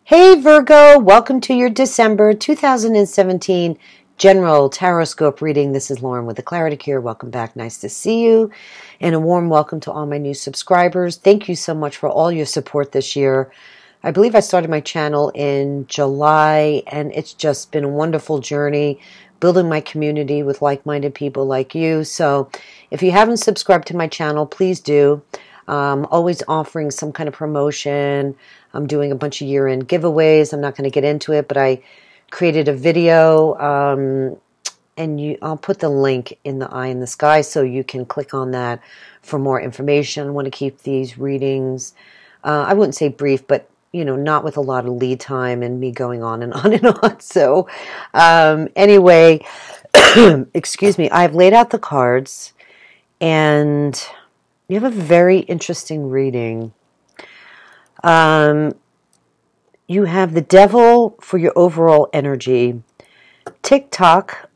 Hey Virgo, welcome to your December 2017 General Taroscope reading. This is Lauren with the Clarity Cure. Welcome back. Nice to see you. And a warm welcome to all my new subscribers. Thank you so much for all your support this year. I believe I started my channel in July, and it's just been a wonderful journey building my community with like-minded people like you. So if you haven't subscribed to my channel, please do. Always offering some kind of promotion. I'm doing a bunch of year-end giveaways. I'm not going to get into it, but I created a video, and I'll put the link in the eye in the sky so you can click on that for more information. I want to keep these readings, I wouldn't say brief, but not with a lot of lead time and me going on and on and on. So anyway, excuse me, I've laid out the cards, and you have a very interesting reading. You have the Devil for your overall energy, TikTok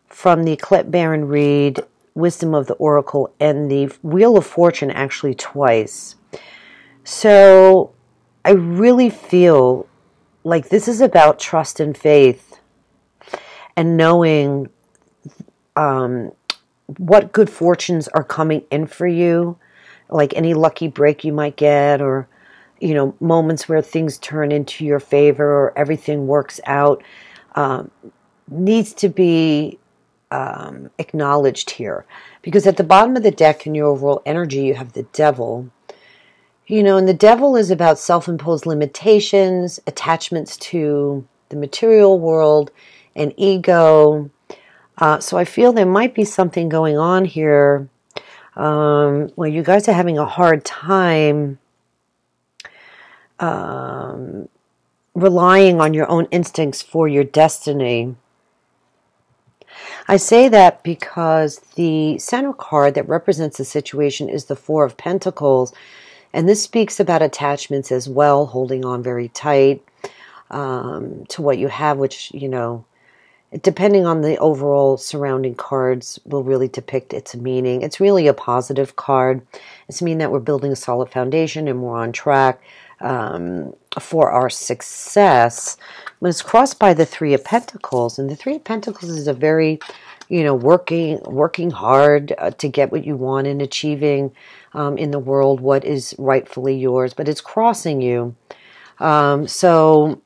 from the Colette Baron read, Wisdom of the Oracle, and the Wheel of Fortune actually twice. So I really feel like this is about trust and faith and knowing what good fortunes are coming in for you, like any lucky break you might get, or moments where things turn into your favor or everything works out, needs to be acknowledged here. Because at the bottom of the deck in your overall energy, you have the Devil. And the Devil is about self-imposed limitations, attachments to the material world, and ego. So I feel there might be something going on here where you guys are having a hard time relying on your own instincts for your destiny. I say that because the center card that represents the situation is the Four of Pentacles, and this speaks about attachments as well, holding on very tight to what you have, which, depending on the overall surrounding cards, will really depict its meaning. It's really a positive card. It's meaning that we're building a solid foundation and we're on track for our success. But it's crossed by the Three of Pentacles, and the Three of Pentacles is a very, working hard to get what you want and achieving in the world what is rightfully yours, but it's crossing you. So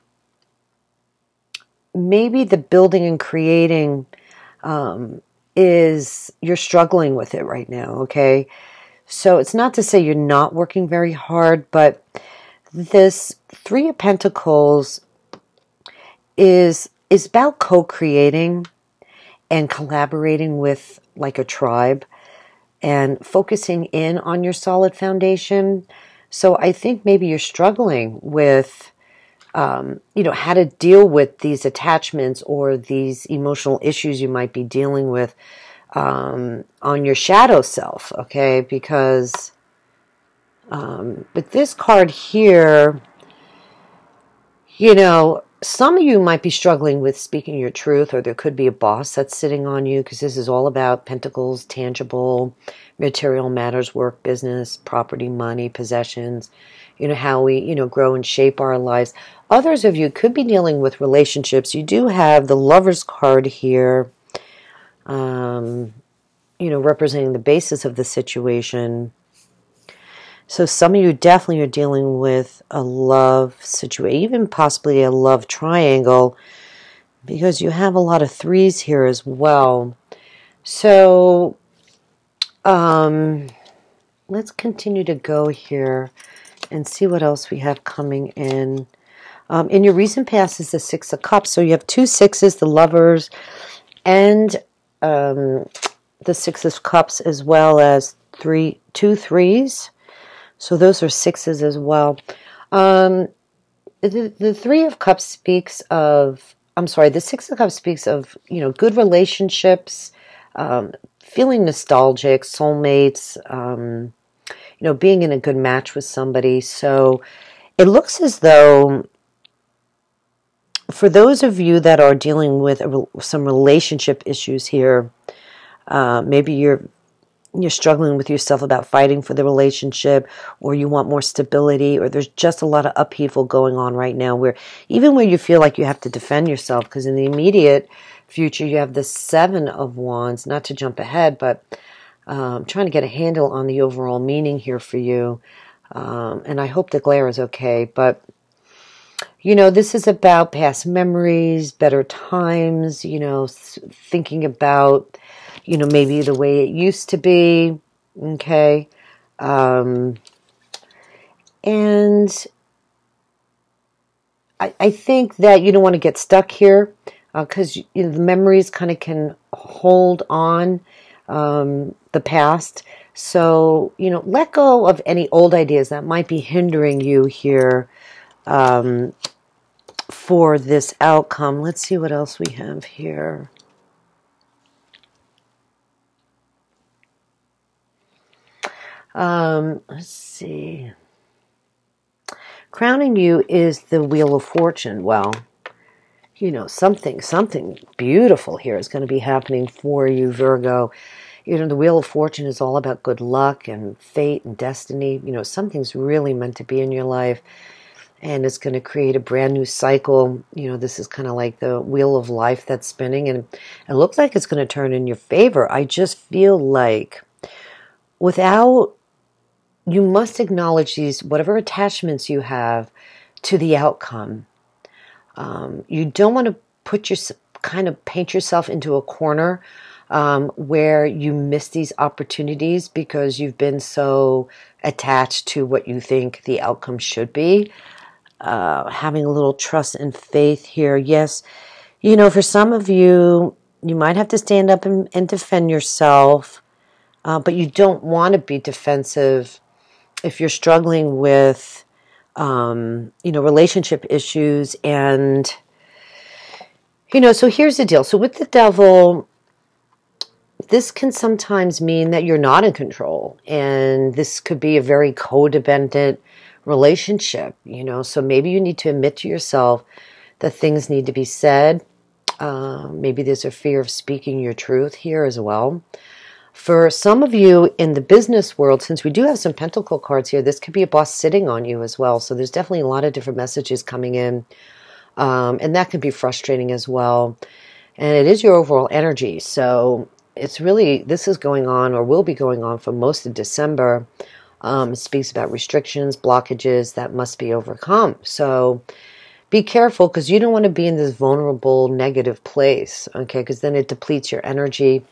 maybe the building and creating is you're struggling with it right now, okay? So it's not to say you're not working very hard, but this Three of Pentacles is about co-creating and collaborating with like a tribe and focusing in on your solid foundation. So I think maybe you're struggling with how to deal with these attachments or these emotional issues you might be dealing with on your shadow self, okay? Because with this card here, some of you might be struggling with speaking your truth, or there could be a boss that's sitting on you, because this is all about pentacles, tangible, material matters, work, business, property, money, possessions, how we, grow and shape our lives. Others of you could be dealing with relationships. You do have the Lover's card here, representing the basis of the situation. So some of you definitely are dealing with a love situation, even possibly a love triangle, because you have a lot of threes here as well. So let's continue to go here and see what else we have coming in. In your recent past is the Six of Cups. So you have two sixes, the Lovers, and the Six of Cups, as well as two threes. So those are sixes as well. The Three of Cups speaks of, the Six of Cups speaks of, good relationships, feeling nostalgic, soulmates, being in a good match with somebody. So it looks as though for those of you that are dealing with some relationship issues here, maybe you're you're struggling with yourself about fighting for the relationship, or you want more stability, or there's just a lot of upheaval going on right now where even where you feel like you have to defend yourself, because in the immediate future you have the Seven of Wands, not to jump ahead, but trying to get a handle on the overall meaning here for you. And I hope the glare is okay, but this is about past memories, better times, thinking about maybe the way it used to be, okay? And I think that you don't want to get stuck here because the memories kind of can hold on the past. So, let go of any old ideas that might be hindering you here for this outcome. Let's see what else we have here. Let's see. Crowning you is the Wheel of Fortune. Well, something beautiful here is going to be happening for you, Virgo. The Wheel of Fortune is all about good luck and fate and destiny. Something's really meant to be in your life, and it's going to create a brand new cycle. This is kind of like the wheel of life that's spinning, and it looks like it's going to turn in your favor. I just feel like you must acknowledge whatever attachments you have to the outcome. You don't want to paint yourself into a corner where you miss these opportunities because you've been so attached to what you think the outcome should be. Having a little trust and faith here. Yes, for some of you, you might have to stand up and defend yourself, but you don't want to be defensive if you're struggling with, relationship issues. And, so here's the deal. So with the Devil, this can sometimes mean that you're not in control. And this could be a very codependent relationship, so maybe you need to admit to yourself that things need to be said. Maybe there's a fear of speaking your truth here as well. For some of you in the business world, since we do have some pentacle cards here, this could be a boss sitting on you as well. So there's definitely a lot of different messages coming in. And that can be frustrating as well. And it is your overall energy. So this is going on or will be going on for most of December. It speaks about restrictions, blockages that must be overcome. So be careful because you don't want to be in this vulnerable, negative place, okay? Because then it depletes your energy.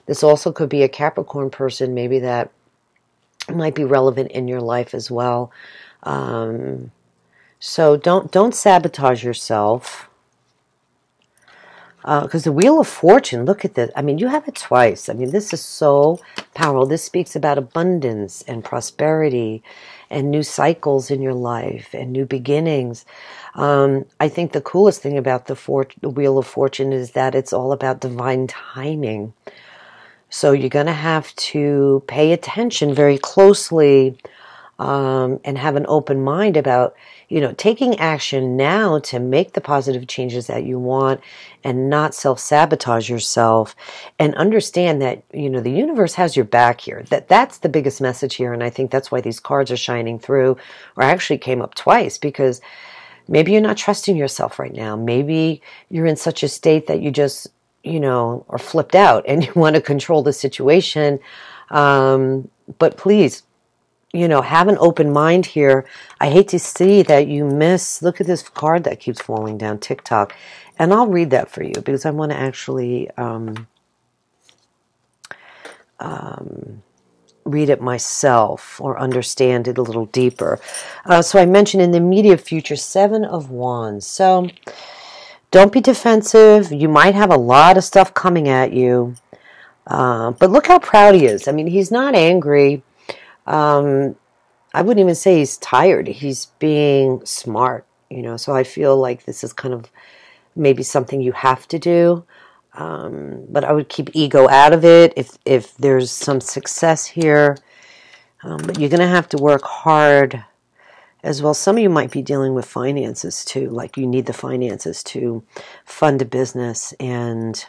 This also could be a Capricorn person, maybe that might be relevant in your life as well. So don't sabotage yourself. Because the Wheel of Fortune, look at this. I mean, you have it twice. I mean, this is so powerful. This speaks about abundance and prosperity and new cycles in your life and new beginnings. I think the coolest thing about the Wheel of Fortune is that it's all about divine timing. So you're going to have to pay attention very closely and have an open mind about, taking action now to make the positive changes that you want and not self-sabotage yourself, and understand that, the universe has your back here. That's the biggest message here. And I think that's why these cards are shining through, or actually came up twice, because maybe you're not trusting yourself right now. Maybe you're in such a state that you just, are flipped out and you want to control the situation. But please, have an open mind here. I hate to see that you miss. Look at this card that keeps falling down, TikTok. And I'll read that for you because I want to actually read it myself or understand it a little deeper. So I mentioned in the immediate future, Seven of Wands. So don't be defensive. You might have a lot of stuff coming at you. But look how proud he is. I mean, he's not angry. I wouldn't even say he's tired. He's being smart, so I feel like this is kind of maybe something you have to do. But I would keep ego out of it if there's some success here. But you're going to have to work hard as well. Some of you might be dealing with finances too, like you need the finances to fund a business, and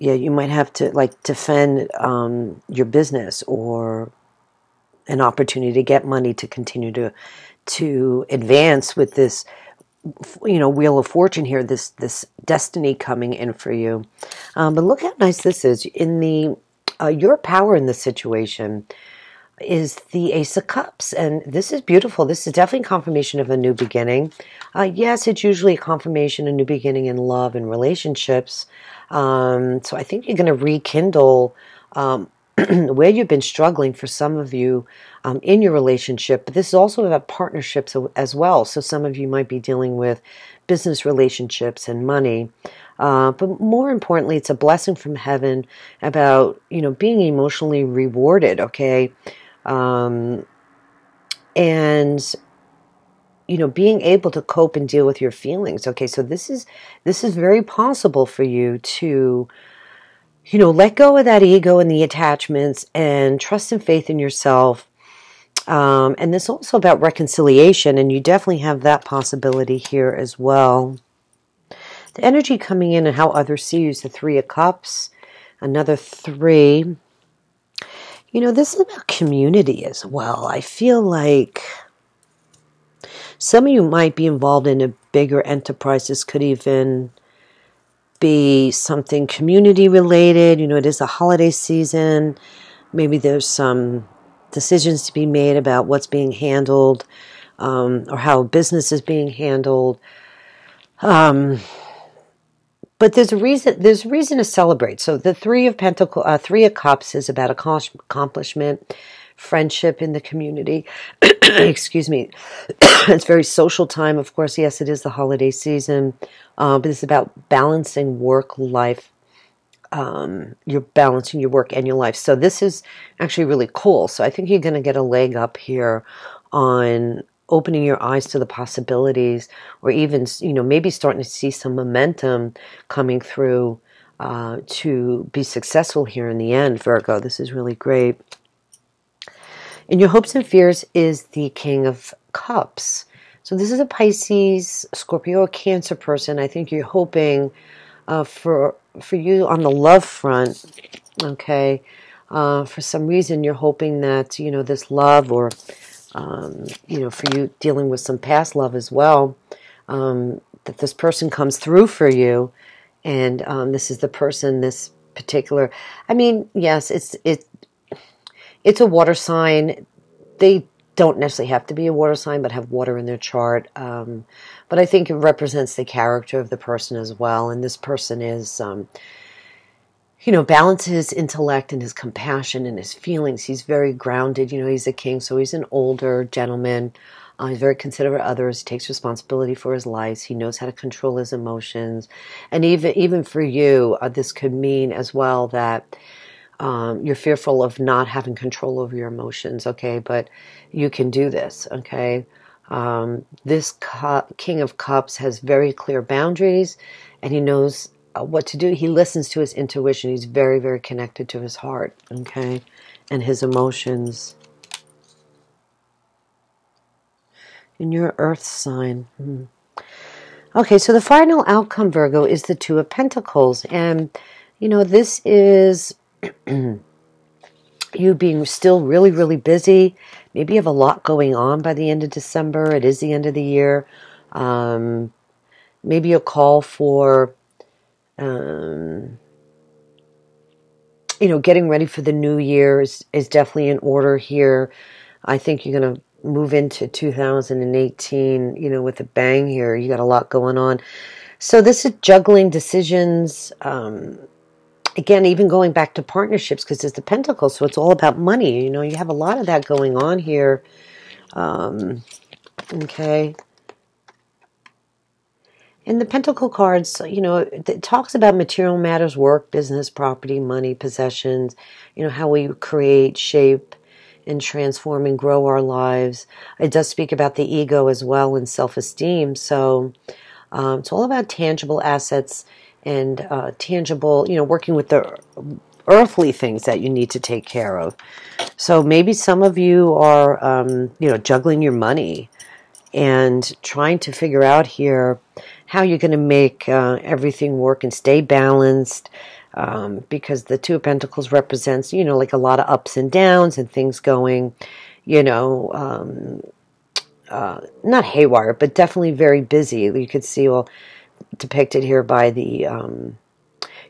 yeah, you might have to like defend your business or an opportunity to get money to continue to advance with this, Wheel of Fortune here, this destiny coming in for you. But look how nice this is. In the your power in this situation is the Ace of Cups, and this is beautiful. This is definitely confirmation of a new beginning. Yes, it's usually a confirmation, a new beginning in love and relationships. So I think you're going to rekindle where you've been struggling for some of you in your relationship. But this is also about partnerships as well. So some of you might be dealing with business relationships and money. But more importantly, it's a blessing from heaven about, being emotionally rewarded, okay? And, being able to cope and deal with your feelings. Okay, so this is very possible for you to, let go of that ego and the attachments and trust and faith in yourself. And this is also about reconciliation, and you definitely have that possibility here as well. The energy coming in and how others see you is the Three of Cups, another 3. This is about community as well. I feel like some of you might be involved in a bigger enterprise. This could even be something community related. It is a holiday season. Maybe there's some decisions to be made about what's being handled, or how business is being handled. But there's a reason to celebrate. So the Three of Cups is about accomplishment, friendship in the community. Excuse me. It's very social time. Of course, yes, it is the holiday season. But it's about balancing work life. You're balancing your work and your life. So this is actually really cool. So I think you're going to get a leg up here on opening your eyes to the possibilities, or even, maybe starting to see some momentum coming through to be successful here in the end, Virgo. This is really great. In your hopes and fears is the King of Cups. So this is a Pisces, Scorpio, or Cancer person. I think you're hoping for you on the love front, okay? For some reason, you're hoping that, this love, or for you dealing with some past love as well, that this person comes through for you, and this is the person, this particular, yes, it's a water sign. They don't necessarily have to be a water sign, but have water in their chart. But I think it represents the character of the person as well, and this person is balances his intellect and his compassion and his feelings. He's very grounded. He's a king, so he's an older gentleman. He's very considerate of others. He takes responsibility for his life. He knows how to control his emotions. And even for you, this could mean as well that you're fearful of not having control over your emotions, okay? But you can do this, okay? This King of Cups has very clear boundaries, and he knows what to do. He listens to his intuition. He's very, very connected to his heart, okay, and his emotions. In your earth sign. Okay, so the final outcome, Virgo, is the Two of Pentacles. And, this is you being still really, really busy. Maybe you have a lot going on by the end of December. It is the end of the year. Maybe a call for getting ready for the new year is definitely in order here. I think you're going to move into 2018, with a bang here. You got a lot going on. So this is juggling decisions. Again, even going back to partnerships, because it's the Pentacles, so it's all about money. You have a lot of that going on here. Okay. And the Pentacle cards, it talks about material matters, work, business, property, money, possessions, how we create, shape, and transform and grow our lives. It does speak about the ego as well and self-esteem. So it's all about tangible assets and tangible, working with the earthly things that you need to take care of. So maybe some of you are, juggling your money and trying to figure out here how you're going to make everything work and stay balanced. because the Two of Pentacles represents, you know, like a lot of ups and downs and things going, you know, not haywire, but definitely very busy. You could see, well, depicted here by the,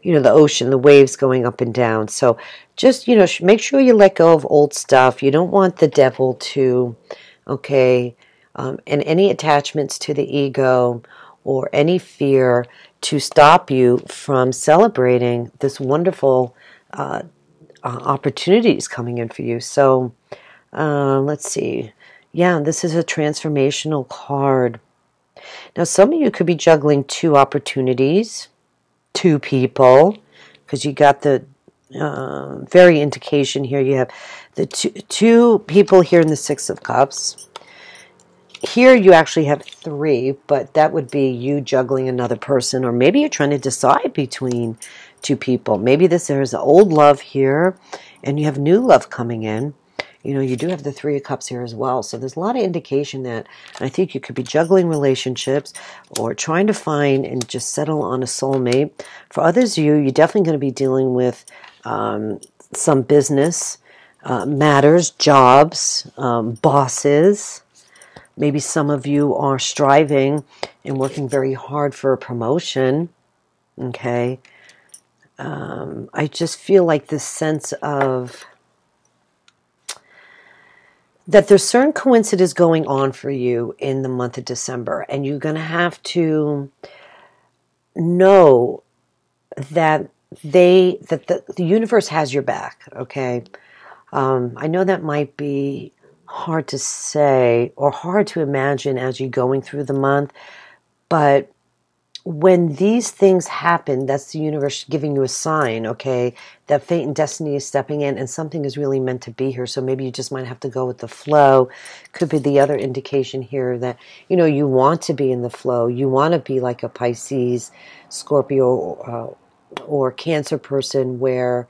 you know, the ocean, the waves going up and down. So just, you know, make sure you let go of old stuff. You don't want the devil to, okay, and any attachments to the ego or any fear to stop you from celebrating this wonderful opportunities coming in for you. So let's see. Yeah, this is a transformational card. Now, some of you could be juggling two opportunities, two people, because you got the very indication here. You have the two people here in the Six of Cups. Here you actually have three, but that would be you juggling another person, or maybe you're trying to decide between two people. Maybe there's old love here, and you have new love coming in. You know, you do have the Three of Cups here as well. So there's a lot of indication that I think you could be juggling relationships or trying to find and just settle on a soulmate. For others of you, you're definitely going to be dealing with some business matters, jobs, bosses. Maybe some of you are striving and working very hard for a promotion. Okay. I just feel like this sense of that there's certain coincidences going on for you in the month of December, and you're going to have to know that the universe has your back, okay? I know that might be hard to say or hard to imagine as you're going through the month, but when these things happen, that's the universe giving you a sign, okay, that fate and destiny is stepping in and something is really meant to be here. So maybe you just might have to go with the flow. Could be the other indication here that, you know, you want to be in the flow. You want to be like a Pisces, Scorpio, or Cancer person where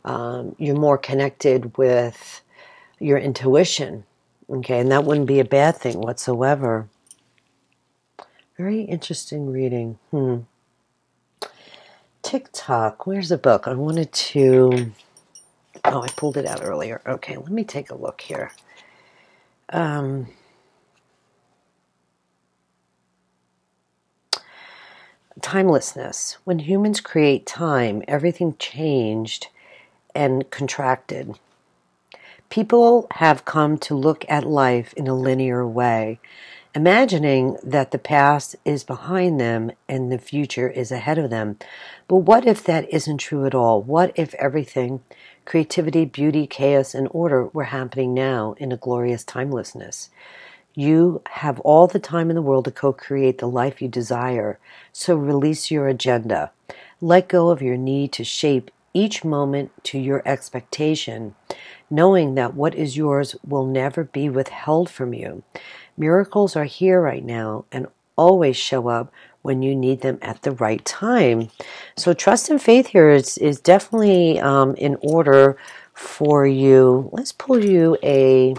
you're more connected with your intuition, okay, and that wouldn't be a bad thing whatsoever. Very interesting reading. TikTok. Where's the book? I wanted to... Oh, I pulled it out earlier. Okay, let me take a look here. Timelessness. When humans create time, everything changed and contracted. People have come to look at life in a linear way, imagining that the past is behind them and the future is ahead of them. But what if that isn't true at all? What if everything, creativity, beauty, chaos, and order were happening now in a glorious timelessness? You have all the time in the world to co-create the life you desire, so release your agenda. Let go of your need to shape each moment to your expectation, knowing that what is yours will never be withheld from you. Miracles are here right now and always show up when you need them at the right time. So trust and faith here is definitely in order for you. Let's pull you a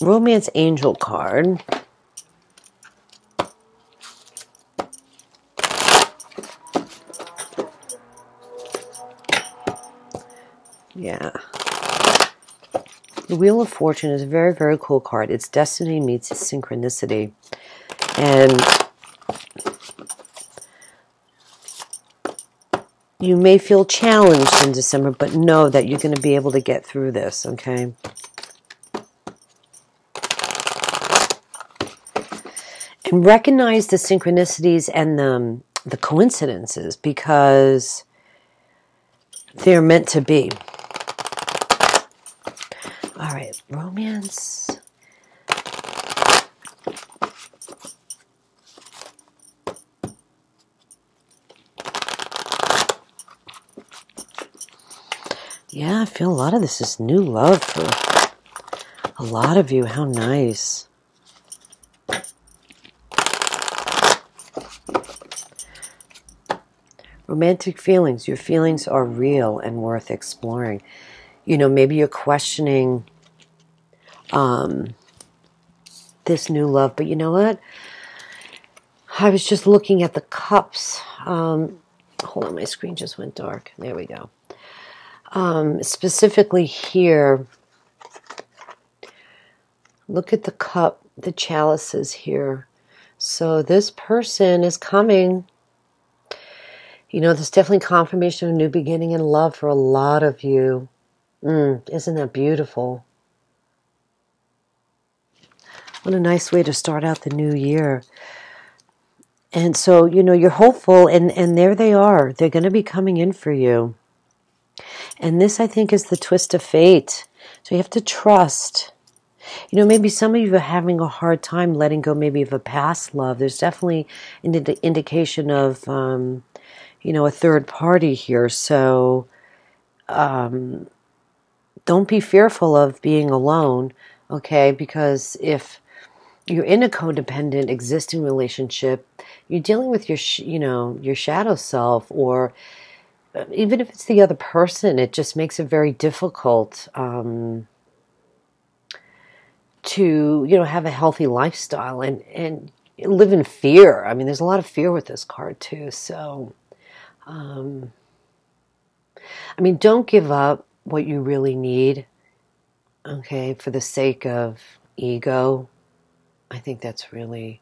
Romance Angel card. Yeah. The Wheel of Fortune is a very, very cool card. It's destiny meets synchronicity. And you may feel challenged in December, but know that you're going to be able to get through this, okay? And recognize the synchronicities and the coincidences because they're meant to be. All right, romance. Yeah, I feel a lot of this is new love for a lot of you. How nice. Romantic feelings. Your feelings are real and worth exploring. You know, maybe you're questioning this new love, but you know what? I was just looking at the cups. Hold on, my screen just went dark. There we go. Specifically here, look at the cup, the chalices here. So this person is coming. You know, there's definitely confirmation of a new beginning and love for a lot of you. Isn't that beautiful? What a nice way to start out the new year. And so, you know, you're hopeful, and there they are. They're going to be coming in for you. And this, I think, is the twist of fate. So you have to trust. You know, maybe some of you are having a hard time letting go maybe of a past love. There's definitely an indication of, you know, a third party here. So don't be fearful of being alone, okay? Because if you're in a codependent existing relationship, you're dealing with your, you know, your shadow self, or even if it's the other person, it just makes it very difficult to, you know, have a healthy lifestyle and live in fear. I mean, there's a lot of fear with this card too. So, I mean, don't give up what you really need, okay, for the sake of ego. I think that's really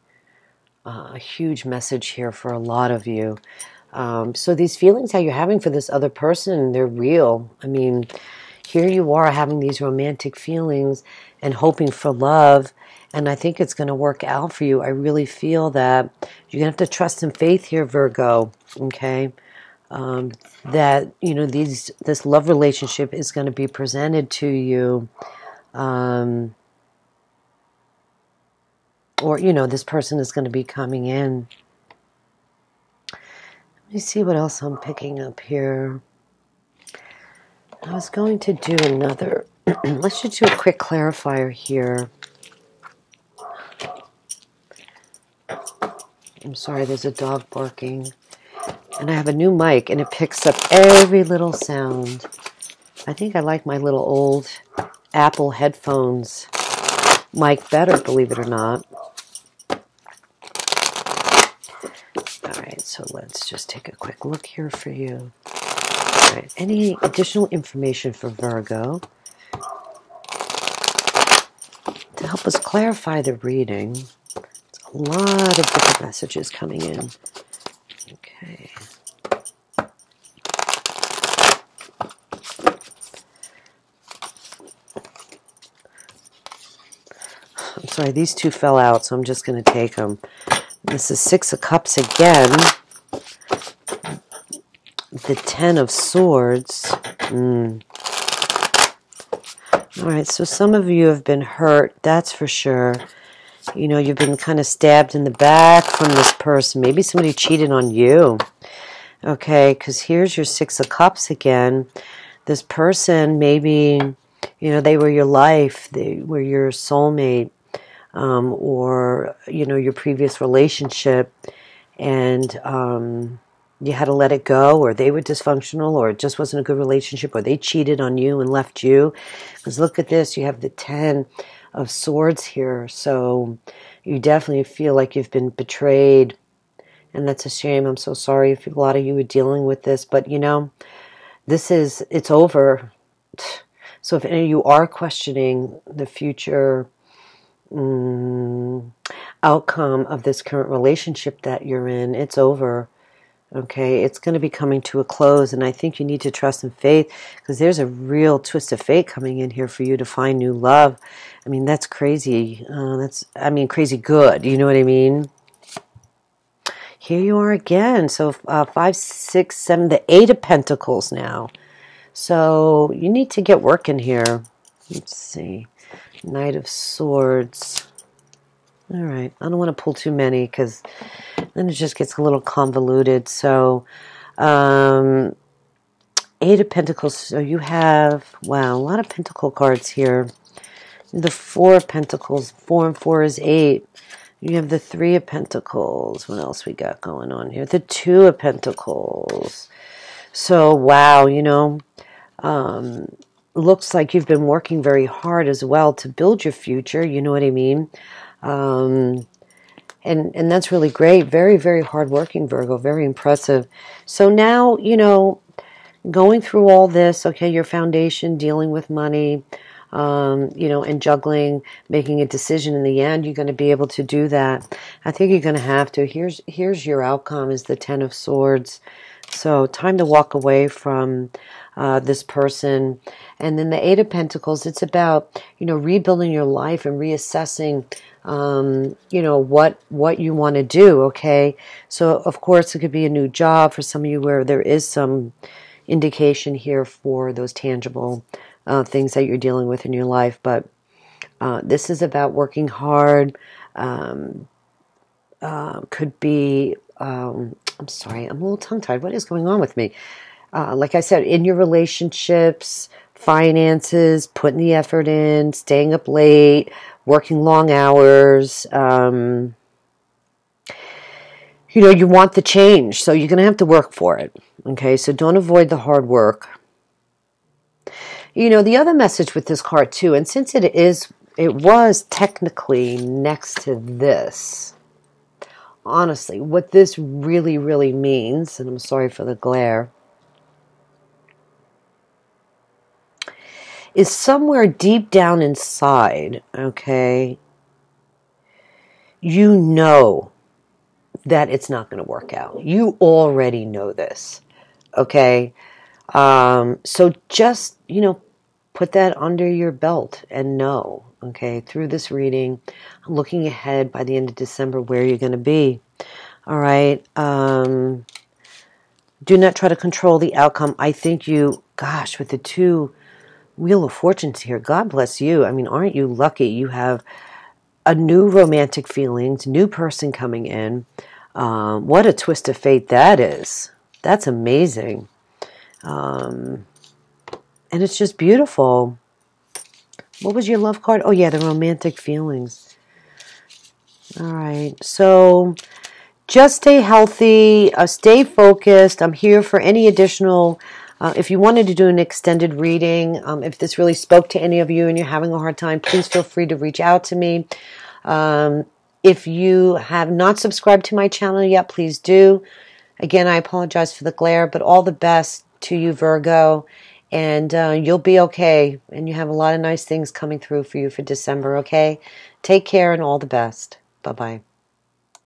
a huge message here for a lot of you. So these feelings that you're having for this other person, they're real. I mean, here you are having these romantic feelings and hoping for love, and I think it's going to work out for you. I really feel that you're going to have to trust in faith here, Virgo, okay? That, you know, this love relationship is going to be presented to you, or, you know, this person is going to be coming in. Let me see what else I'm picking up here. I was going to do another, let's just do a quick clarifier here. I'm sorry, there's a dog barking. And I have a new mic, and it picks up every little sound. I think I like my little old Apple headphones mic better, believe it or not. All right, so let's just take a quick look here for you. All right, any additional information for Virgo to help us clarify the reading? There's a lot of different messages coming in. Okay. I'm sorry, these two fell out, so I'm just going to take them. This is Six of Cups again. The Ten of Swords. All right, so some of you have been hurt, that's for sure. You know, you've been kind of stabbed in the back from this person. Maybe somebody cheated on you. Okay, because here's your Six of Cups again. This person, maybe, you know, they were your life. They were your soulmate. Or, you know, your previous relationship, and you had to let it go, or they were dysfunctional, or it just wasn't a good relationship, or they cheated on you and left you. Because look at this, you have the Ten of Swords here, so you definitely feel like you've been betrayed, and that's a shame. I'm so sorry if a lot of you are dealing with this, but you know, it's over. So if any of you are questioning the future outcome of this current relationship that you're in, it's over. Okay, it's going to be coming to a close, and I think you need to trust in faith, because there's a real twist of fate coming in here for you to find new love. I mean, that's crazy. Crazy good. You know what I mean? Here you are again. So 5, 6, 7, the Eight of Pentacles now. So you need to get working here. Let's see. Knight of Swords. All right. I don't want to pull too many, because then it just gets a little convoluted. So, Eight of Pentacles. So you have, wow, a lot of Pentacle cards here. The Four of Pentacles. 4 and 4 is 8. You have the Three of Pentacles. What else we got going on here? The Two of Pentacles. So, wow, you know, looks like you've been working very hard as well to build your future. You know what I mean? And that's really great. Very, very hardworking, Virgo. Very impressive. So now, going through all this, okay, your foundation, dealing with money, and juggling, making a decision in the end, you're going to be able to do that. I think you're going to have to. Here's your outcome is the Ten of Swords. So time to walk away from this person. And then the Eight of Pentacles, it's about, rebuilding your life and reassessing, what you want to do, okay? So, of course, it could be a new job for some of you where there is some indication here for those tangible things that you're dealing with in your life. But this is about working hard. Could be... I'm sorry, I'm a little tongue-tied. What is going on with me? Like I said, in your relationships, finances, putting the effort in, staying up late, working long hours. You want the change, so you're going to have to work for it. Okay, so don't avoid the hard work. The other message with this card too, and since it was technically next to this, honestly, what this really, really means, and I'm sorry for the glare, is somewhere deep down inside, okay, you know that it's not going to work out. You already know this, okay? So just, put that under your belt and know, okay, through this reading, I'm looking ahead by the end of December where you're going to be. All right. Do not try to control the outcome. I think with the two Wheel of Fortunes here, God bless you. I mean, aren't you lucky? You have a new romantic feelings, new person coming in. What a twist of fate that is. That's amazing. And it's just beautiful. What was your love card? Oh, yeah, the romantic feelings. All right. So just stay healthy. Stay focused. I'm here for any additional... if you wanted to do an extended reading, if this really spoke to any of you and you're having a hard time, please feel free to reach out to me. If you have not subscribed to my channel yet, please do. Again, I apologize for the glare, but all the best to you, Virgo. And you'll be okay. And you have a lot of nice things coming through for you for December, okay? Take care and all the best. Bye-bye.